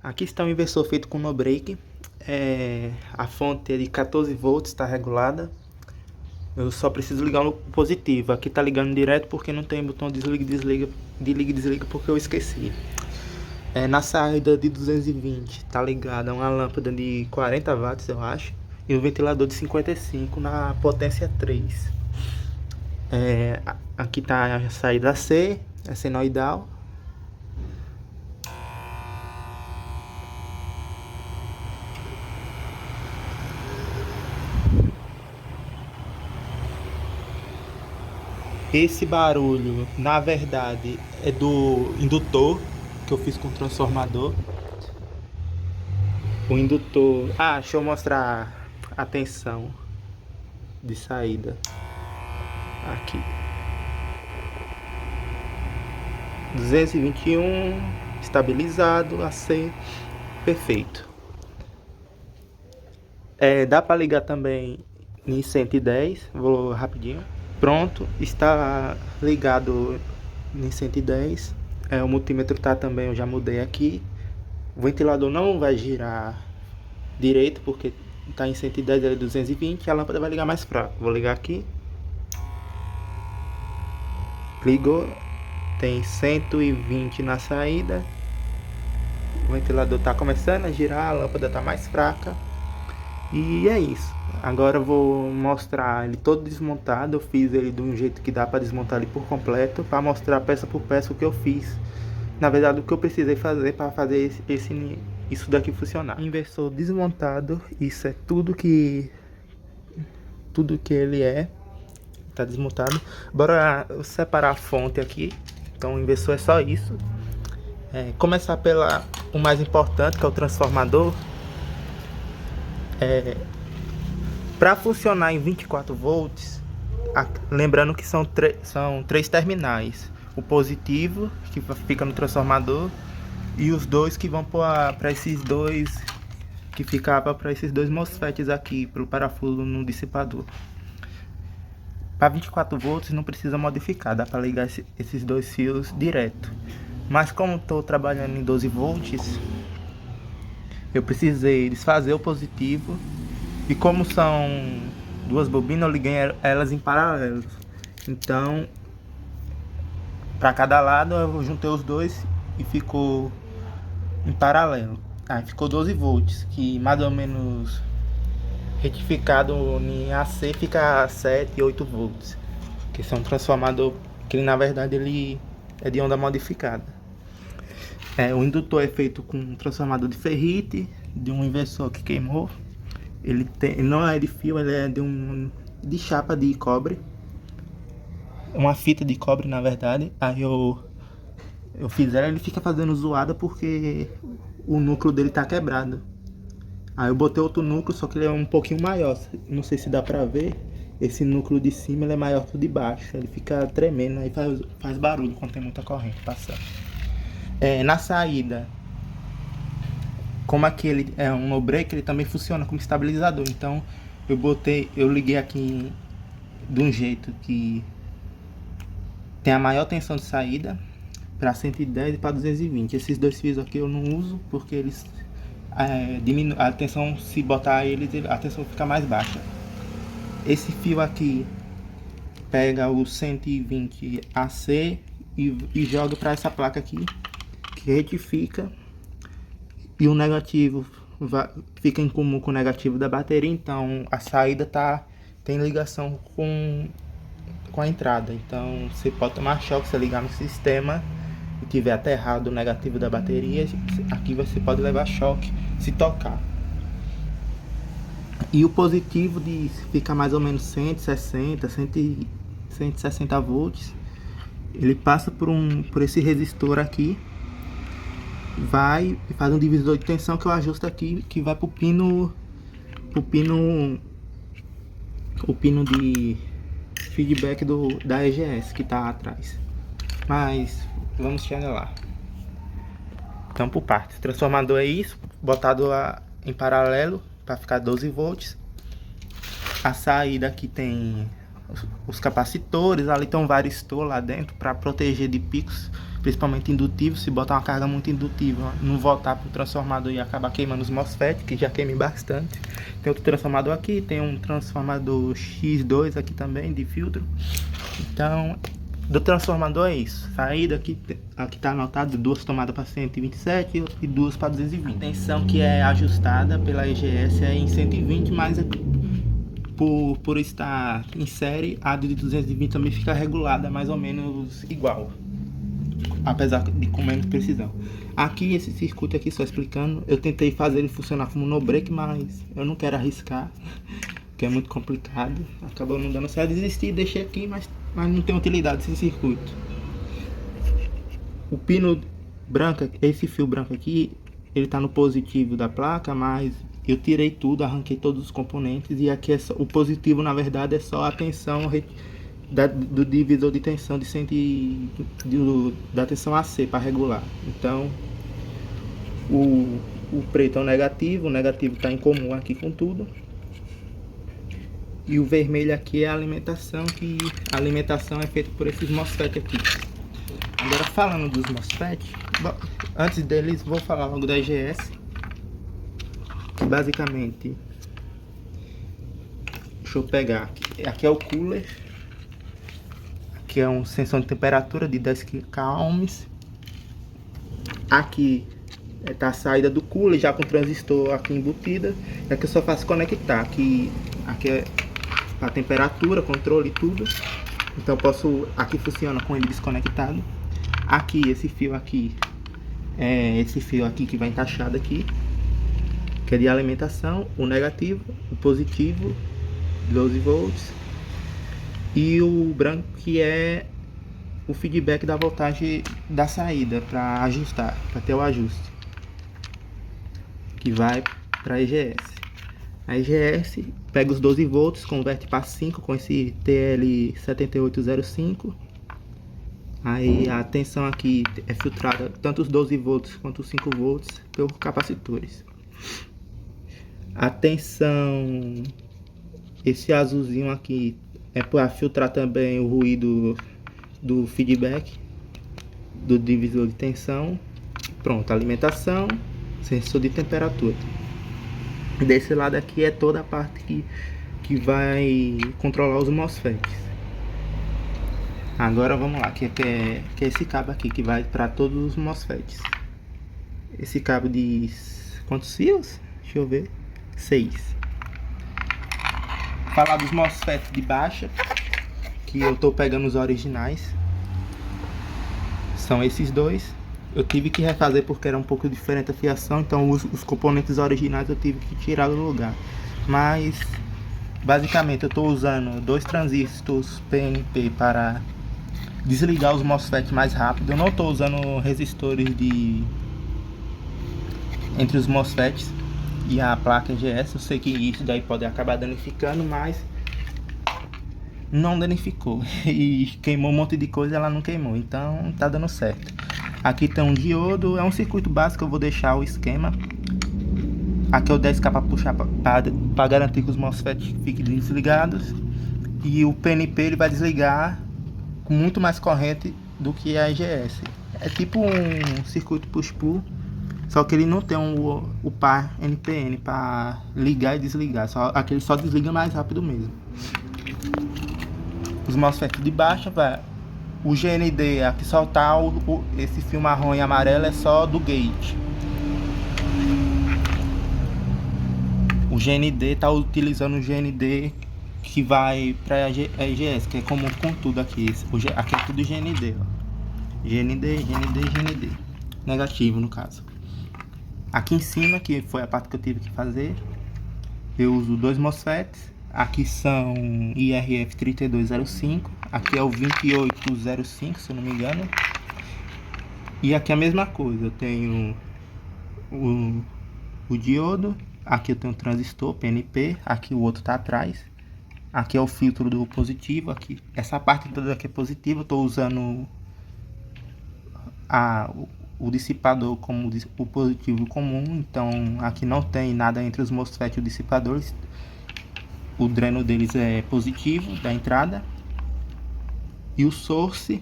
Aqui está o inversor feito com no break. A fonte é de 14 volts, está regulada. Eu só preciso ligar no positivo. Aqui está ligando direto porque não tem botão desliga e desliga, de liga e desliga porque eu esqueci. Na saída de 220 está ligada uma lâmpada de 40 watts, eu acho, e um ventilador de 55 na potência 3. Aqui está a saída C, é senoidal. Esse barulho, na verdade, é do indutor que eu fiz com o transformador. O indutor... deixa eu mostrar a tensão de saída. Aqui. 221, estabilizado, AC, perfeito. Dá para ligar também em 110, vou rapidinho. Pronto, está ligado em 110. O multímetro tá também, eu já mudei aqui. O ventilador não vai girar direito porque está em 110, ele é 220. A lâmpada vai ligar mais fraco. Vou ligar aqui. Ligou. Tem 120 na saída. O ventilador está começando a girar, a lâmpada está mais fraca. E é isso. Agora eu vou mostrar ele todo desmontado. Eu fiz ele de um jeito que dá para desmontar ele por completo, para mostrar peça por peça o que eu fiz. Na verdade, o que eu precisei fazer para fazer isso daqui funcionar. Inversor desmontado, isso é tudo que ele é. Tá desmontado. Bora separar a fonte aqui. Então o inversor é só isso. Começar o mais importante, que é o transformador. Para funcionar em 24 volts, lembrando que são três terminais: o positivo, que fica no transformador, e os dois que vão para esses dois, que ficava para esses dois MOSFETs aqui, pelo parafuso no dissipador. Para 24 volts não precisa modificar, dá para ligar esses dois fios direto. Mas como estou trabalhando em 12 volts, eu precisei desfazer o positivo. E como são duas bobinas, eu liguei elas em paralelo. Então, para cada lado eu juntei os dois e ficou em paralelo. Aí ficou 12 volts, que mais ou menos retificado em AC fica 7 e 8 volts. Que são um transformador que na verdade ele é de onda modificada. O indutor é feito com um transformador de ferrite, de um inversor que queimou. Ele não é de fio, ele é de chapa de cobre. Uma fita de cobre, na verdade. Aí eu fiz ela, ele fica fazendo zoada porque o núcleo dele tá quebrado. Aí eu botei outro núcleo, só que ele é um pouquinho maior. Não sei se dá pra ver. Esse núcleo de cima ele é maior que o de baixo. Ele fica tremendo, aí faz barulho quando tem muita corrente passando. Na saída, como aqui ele é um no break, ele também funciona como estabilizador. Então eu liguei aqui de um jeito que tem a maior tensão de saída para 110 e para 220. Esses dois fios aqui eu não uso porque eles diminuem a tensão. Se botar eles, a tensão fica mais baixa. Esse fio aqui pega o 120 AC e joga para essa placa aqui, que retifica. E o negativo fica em comum com o negativo da bateria. Então a saída tem ligação com a entrada. Então você pode tomar choque se ligar no sistema e tiver aterrado o negativo da bateria. Aqui você pode levar choque se tocar. E o positivo fica mais ou menos 160 volts. Ele passa por esse resistor aqui, vai e faz um divisor de tensão que eu ajusto aqui, que vai pro pino de feedback da EGS que tá atrás. Mas vamos chegar lá. Então, por partes. O transformador é isso, botado em paralelo para ficar 12 volts. A saída aqui tem os capacitores, ali tem um varistor lá dentro para proteger de picos principalmente indutivo. Se botar uma carga muito indutiva, não voltar pro transformador e acabar queimando os MOSFET, que já queime bastante. Tem outro transformador aqui, tem um transformador X2 aqui também de filtro. Então, do transformador é isso. Saída aqui tá anotado 2 tomadas para 127 e 2 para 220. A tensão que é ajustada pela EGS é em 120, mas por estar em série, a de 220 também fica regulada mais ou menos igual, apesar de com menos precisão. Aqui, esse circuito aqui, só explicando, eu tentei fazer ele funcionar como no break, mas eu não quero arriscar, porque é muito complicado. Acabou não dando certo, desisti, deixei aqui, mas não tem utilidade esse circuito. O pino branco, esse fio branco aqui, ele tá no positivo da placa, mas eu tirei tudo, arranquei todos os componentes, e aqui o positivo, na verdade, é só a tensão do divisor de tensão da tensão AC para regular. Então o preto é o negativo está em comum aqui com tudo, e o vermelho aqui é a alimentação, que a alimentação é feita por esses MOSFET aqui. Agora, falando dos MOSFET, antes deles vou falar logo da EGS, que basicamente, deixa eu pegar aqui é o cooler, que é um sensor de temperatura de 10 ohms. Aqui tá a saída do cooler, já com o transistor aqui embutida. E aqui eu só faço conectar. Aqui é a temperatura, controle e tudo. Então aqui funciona com ele desconectado. Aqui, esse fio aqui é esse fio aqui que vai encaixado aqui, que é de alimentação, o negativo, o positivo, 12 volts. E o branco que é o feedback da voltagem da saída, para ajustar, para ter o ajuste, que vai para a EGS. A EGS pega os 12 volts, converte para 5 com esse TL7805. Aí a tensão aqui é filtrada, tanto os 12 volts quanto os 5 volts, por capacitores. A tensão, esse azulzinho aqui, é para filtrar também o ruído do feedback do divisor de tensão. Pronto, alimentação, sensor de temperatura. Desse lado aqui é toda a parte que vai controlar os MOSFETs. Agora vamos lá, que é esse cabo aqui que vai para todos os MOSFETs. Esse cabo de quantos fios? Deixa eu ver. 6. Falar dos MOSFETs de baixa, que eu tô pegando os originais. São esses dois. Eu tive que refazer porque era um pouco diferente a fiação, então os componentes originais eu tive que tirar do lugar. Mas basicamente eu estou usando 2 transistores PNP para desligar os MOSFET mais rápido. Eu não estou usando resistores entre os MOSFETs e a placa EGS. Eu sei que isso daí pode acabar danificando, mas não danificou. E queimou um monte de coisa, ela não queimou, então tá dando certo. Aqui tem um diodo, é um circuito básico, eu vou deixar o esquema. Aqui é o 10K para puxar, para garantir que os MOSFET fiquem desligados. E o PNP ele vai desligar com muito mais corrente do que a EGS. É tipo um circuito push-pull, só que ele não tem o par NPN para ligar e desligar. Aquele só desliga mais rápido mesmo. Os MOSFET de baixa, o GND, aqui só tá esse fio marrom e amarelo, é só do gate. O GND tá utilizando o GND que vai para a EGS, que é comum com tudo aqui. Aqui é tudo GND, ó. GND. Negativo, no caso. Aqui em cima, que foi a parte que eu tive que fazer, eu uso 2 MOSFETs. Aqui são IRF 3205. Aqui é o 2805, se eu não me engano. E aqui é a mesma coisa. Eu tenho o diodo. Aqui eu tenho o transistor PNP. Aqui o outro tá atrás. Aqui é o filtro do positivo. Aqui, essa parte toda aqui é positiva. Eu tô usando o dissipador como o positivo comum. Então aqui não tem nada entre os MOSFET e o dissipador. O dreno deles é positivo da entrada. E o source,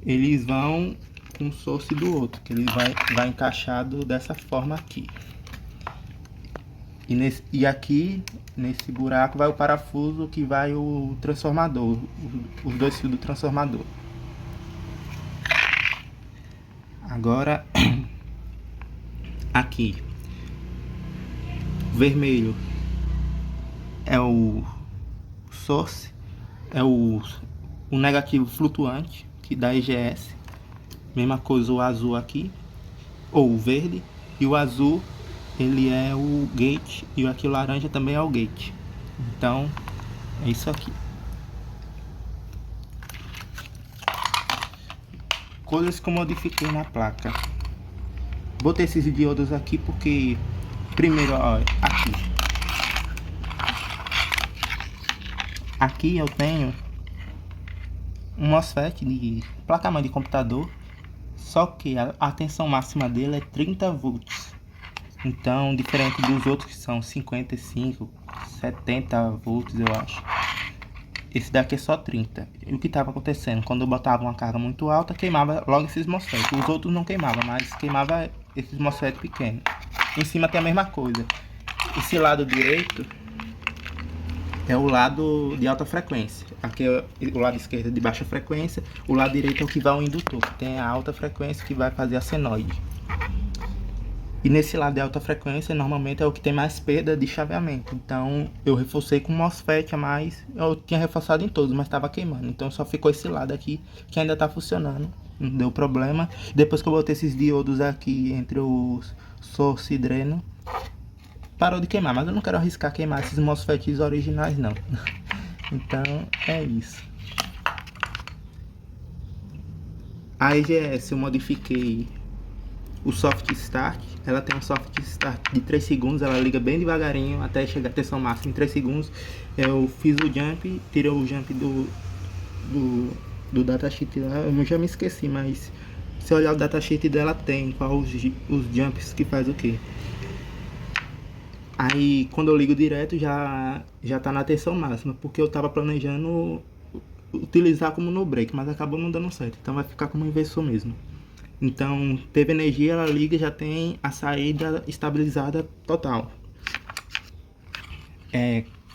eles vão um source do outro, que ele vai encaixado dessa forma aqui. E aqui, nesse buraco, vai o parafuso que vai o transformador, os dois fios do transformador. Agora, aqui, vermelho é o source, é o negativo flutuante, que dá EGS. Mesma coisa o azul aqui, ou o verde, e o azul ele é o gate, e aqui o laranja também é o gate. Então é isso aqui. Coisas que eu modifiquei na placa. Botei esses diodos aqui porque primeiro, ó, aqui eu tenho um MOSFET de placa-mãe de computador, só que a tensão máxima dele é 30 volts. Então, diferente dos outros que são 55, 70 volts, eu acho. Esse daqui é só 30. E o que estava acontecendo? Quando eu botava uma carga muito alta, queimava logo esses MOSFET. Os outros não queimavam, mas queimava esses MOSFET pequenos. Em cima tem a mesma coisa. Esse lado direito é o lado de alta frequência. Aqui é o lado esquerdo de baixa frequência. O lado direito é o que vai ao indutor, que tem a alta frequência que vai fazer a senoide. E nesse lado de alta frequência, normalmente é o que tem mais perda de chaveamento. Então eu reforcei com MOSFET a mais. Eu tinha reforçado em todos, mas estava queimando. Então só ficou esse lado aqui que ainda está funcionando. Não deu problema. Depois que eu botei esses diodos aqui entre os source e dreno, parou de queimar. Mas eu não quero arriscar queimar esses MOSFETs originais não. Então é isso. A EGS eu modifiquei o soft start. Ela tem um soft start de 3 segundos, ela liga bem devagarinho até chegar a tensão máxima em 3 segundos. Eu fiz o jump, tirei o jump do datasheet lá, eu já me esqueci, mas se olhar o datasheet dela tem qual os jumps que faz o que. Aí quando eu ligo direto já tá na tensão máxima, porque eu tava planejando utilizar como no break, mas acabou não dando certo, então vai ficar como inversor mesmo. Então, teve energia, ela liga e já tem a saída estabilizada total.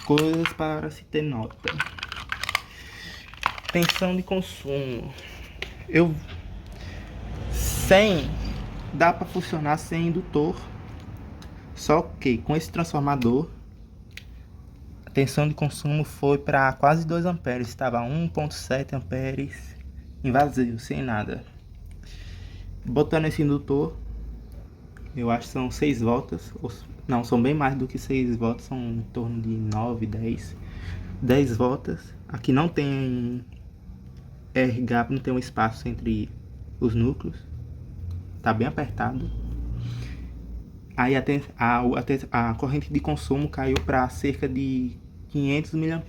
Coisas para se ter nota. Tensão de consumo. Dá para funcionar sem indutor. Só que com esse transformador, a tensão de consumo foi para quase 2 amperes. Estava 1,7 amperes em vazio, sem nada. Botando esse indutor, eu acho que são 6 voltas, não, são bem mais do que 6 voltas, são em torno de 9, 10 voltas. Aqui não tem air gap, não tem um espaço entre os tá bem apertado. Aí a corrente de consumo caiu para cerca de 500 mA.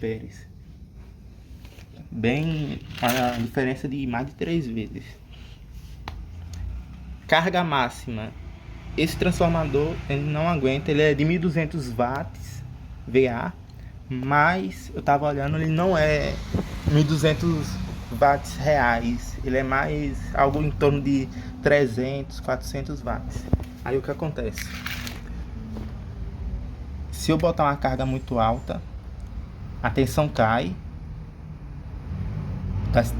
Bem, a diferença de mais de 3 vezes. Carga máxima. Esse transformador ele não aguenta, ele é de 1200 watts VA, mas eu tava olhando, ele não é 1200 watts reais, ele é mais algo em torno de 300, 400 watts. Aí o que acontece? Se eu botar uma carga muito alta, a tensão cai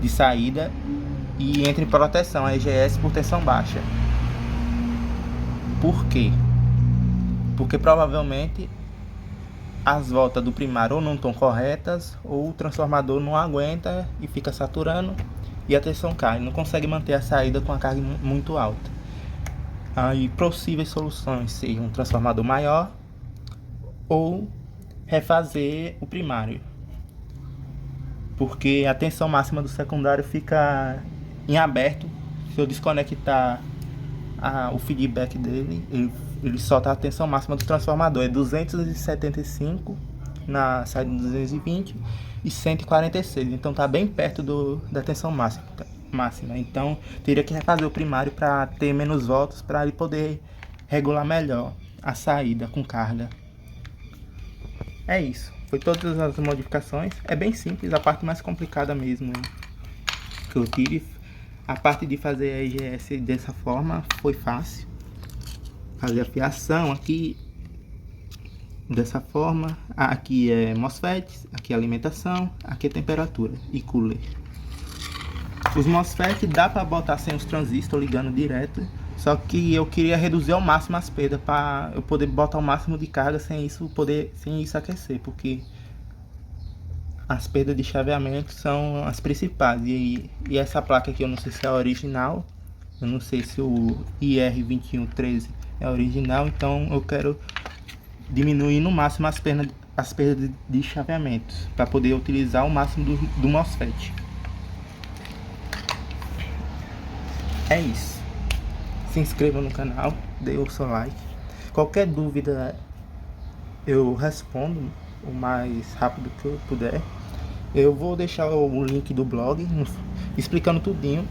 de saída e entra em proteção, a EGS por tensão baixa. Por quê? Porque provavelmente as voltas do primário ou não estão corretas, ou o transformador não aguenta e fica saturando e a tensão cai, não consegue manter a saída com a carga muito alta. Aí possíveis soluções seriam um transformador maior ou refazer o primário, porque a tensão máxima do secundário fica em aberto. Se eu desconectar o feedback dele, ele solta a tensão máxima do transformador, é 275 na saída 220 e 146, então tá bem perto da tensão máxima. Então teria que refazer o primário para ter menos voltas, para ele poder regular melhor a saída com carga. É isso, foi todas as modificações. É bem simples, a parte mais complicada mesmo que eu tive. A parte de fazer a EGS dessa forma foi fácil. Fazer a fiação aqui dessa forma. Aqui é MOSFET, aqui é alimentação, aqui é temperatura e cooler. Os MOSFET dá para botar sem os transistores ligando direto, só que eu queria reduzir ao máximo as perdas para eu poder botar o máximo de carga sem isso aquecer, porque as perdas de chaveamento são as principais. E essa placa aqui eu não sei se é original, eu não sei se o IR2113 é original, então eu quero diminuir no máximo as perdas de chaveamento para poder utilizar o máximo do MOSFET. É isso. Se inscreva no canal, dê o seu like. Qualquer dúvida eu respondo o mais rápido que eu puder. Eu vou deixar o link do blog explicando tudinho,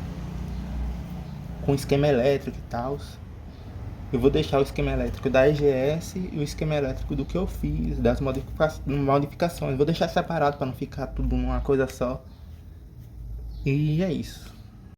com esquema elétrico e tal. Eu vou deixar o esquema elétrico da EGS e o esquema elétrico do que eu fiz, das modificações. Vou deixar separado para não ficar tudo numa coisa só. E é isso.